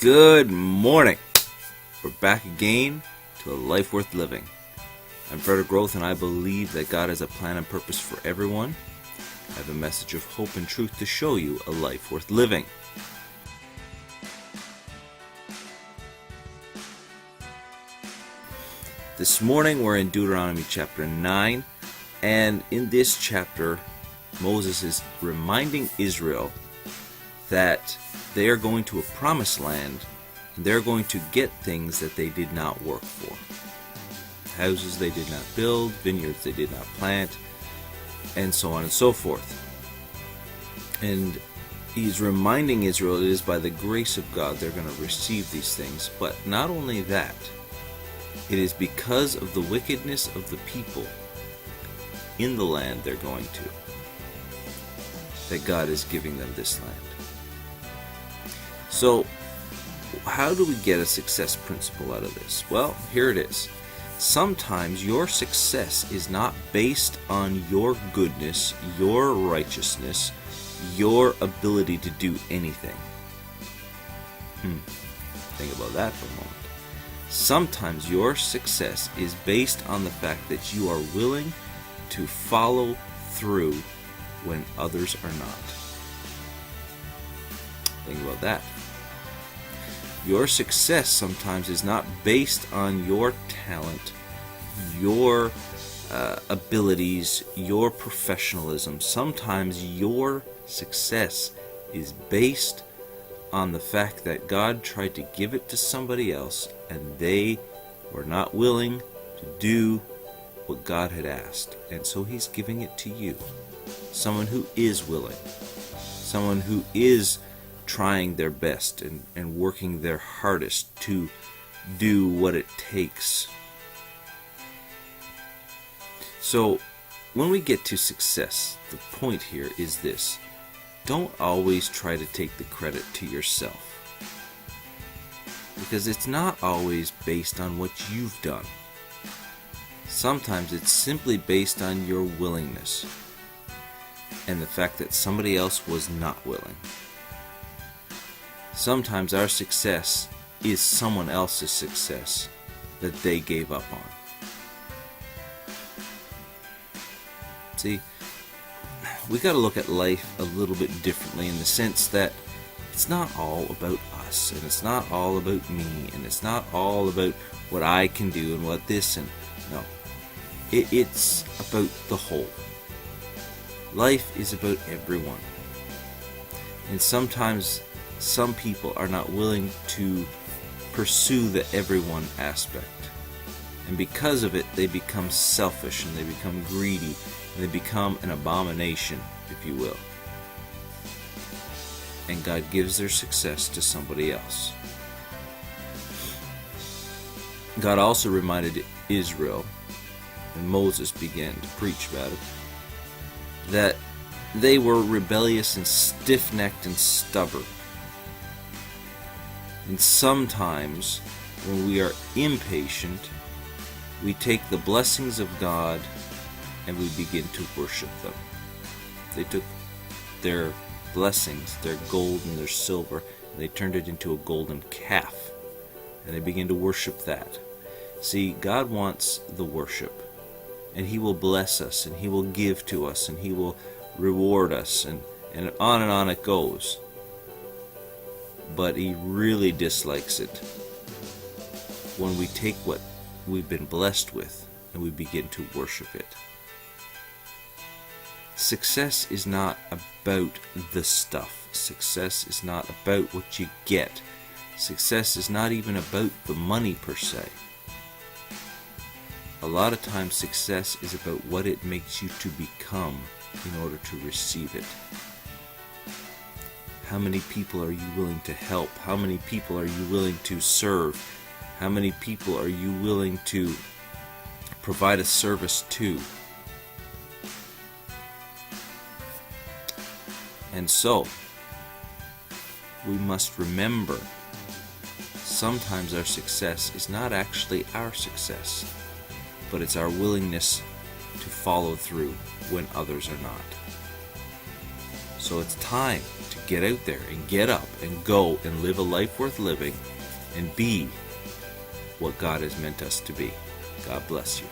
Good morning. We're back again to a life worth living. I'm Frederick Growth, and I believe that God has a plan and purpose for everyone. I have a message of hope and truth to show you a life worth living. This morning we're in Deuteronomy chapter 9, and in this chapter Moses is reminding Israel that they are going to a promised land and they're going to get things that they did not work for. Houses they did not build, vineyards they did not plant, and so on and so forth. And he's reminding Israel it is by the grace of God they're going to receive these things. But not only that, it is because of the wickedness of the people in the land they're going to that God is giving them this land. So, how do we get a success principle out of this? Well, here it is. Sometimes your success is not based on your goodness, your righteousness, your ability to do anything. Think about that for a moment. Sometimes your success is based on the fact that you are willing to follow through when others are not. Think about that. Your success sometimes is not based on your talent, your abilities, your professionalism. Sometimes your success is based on the fact that God tried to give it to somebody else and they were not willing to do what God had asked. And so He's giving it to you. Someone who is willing. Someone who is trying their best and working their hardest to do what it takes. So when we get to success, the point here is this: don't always try to take the credit to yourself, because it's not always based on what you've done. Sometimes it's simply based on your willingness and the fact that somebody else was not willing. Sometimes our success is someone else's success that they gave up on. See, we got to look at life a little bit differently, in the sense that it's not all about us, and it's not all about me, and it's not all about what I can do and what this and no. It's about the whole. Life is about everyone. And sometimes some people are not willing to pursue the everyone aspect. And because of it, they become selfish and they become greedy and they become an abomination, if you will. And God gives their success to somebody else. God also reminded Israel, when Moses began to preach about it, that they were rebellious and stiff-necked and stubborn. And sometimes, when we are impatient, we take the blessings of God and we begin to worship them. They took their blessings, their gold and their silver, and they turned it into a golden calf. And they began to worship that. See, God wants the worship. And He will bless us, and He will give to us, and He will reward us, and on it goes. But He really dislikes it when we take what we've been blessed with and we begin to worship it. Success is not about the stuff. Success is not about what you get. Success is not even about the money per se. A lot of times success is about what it makes you to become in order to receive it. How many people are you willing to help? How many people are you willing to serve? How many people are you willing to provide a service to? And so, we must remember, sometimes our success is not actually our success, but it's our willingness to follow through when others are not. So it's time to get out there and get up and go and live a life worth living and be what God has meant us to be. God bless you.